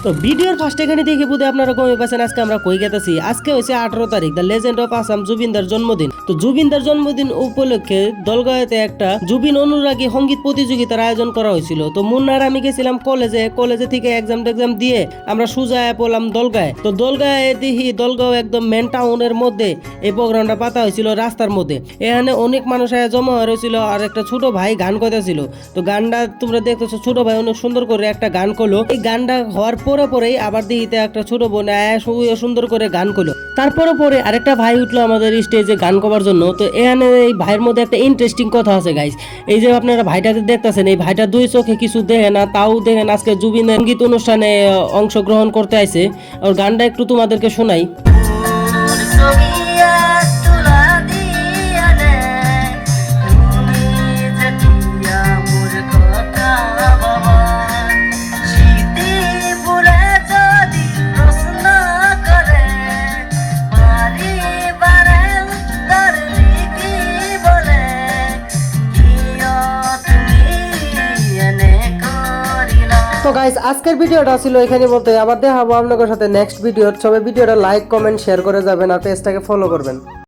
তো ভিডিওর ফার্স্ট এখানে দেখে বুঝে আপনারা গমে পাচ্ছেন আজকে আমরা কই গেতেছি। আজকে হচ্ছে 18 তারিখ, দ্য লেজেন্ড অফ আসাম জুবিনদার জন্মদিন। তো জুবিনদার জন্মদিন উপলক্ষে দলগাঁওতে একটা জুবিন অনুরাগী সঙ্গীত প্রতিযোগিতার আয়োজন করা হয়েছিল। তো মুন্নার আমি গেছিলাম কলেজে থেকে এক্সাম দিয়ে আমরা সোজা পড়লাম দলগাঁয়ে। তো দলগাঁয়ে দেখি দলগাঁও একদম মেন টাউনের মধ্যে এই প্রোগ্রামটা পাতা হয়েছিল রাস্তার মধ্যে। এখানে অনেক মানুষ জমা হয়েছিল আর একটা ছোট ভাই গান করতেছিল। তো গানটা তোমরা দেখতেছো, ছোট ভাই অনেক সুন্দর করে একটা গান করলো। এই গানটা হওয়ার পরেই আবার দিহিতে একটা ছোট বোন সুন্দর করে গান করলো। পরে আরেকটা ভাই উঠলো আমাদের স্টেজে গান করার জন্য। তো এখানে এই ভাইয়ের মধ্যে একটা ইন্টারেস্টিং কথা আছে গাইস। এই যে আপনারা ভাইটাকে দেখতেছেন, এই ভাইটা দুই চোখে কিছু দেখে না, তাও দেখেন আজকে জুবিনের সঙ্গীত অনুষ্ঠানে অংশগ্রহণ করতে আইছে। আর গানটা একটু তোমাদেরকে শোনাই। তো গাইস, আজকের ভিডিওটা ছিল এখানে বলতে, আবার দেখাবো আপনাদের সাথে নেক্সট ভিডিও। সবাই ভিডিওটা লাইক কমেন্ট শেয়ার করে যাবেন আর পেজটাকে ফলো করবেন।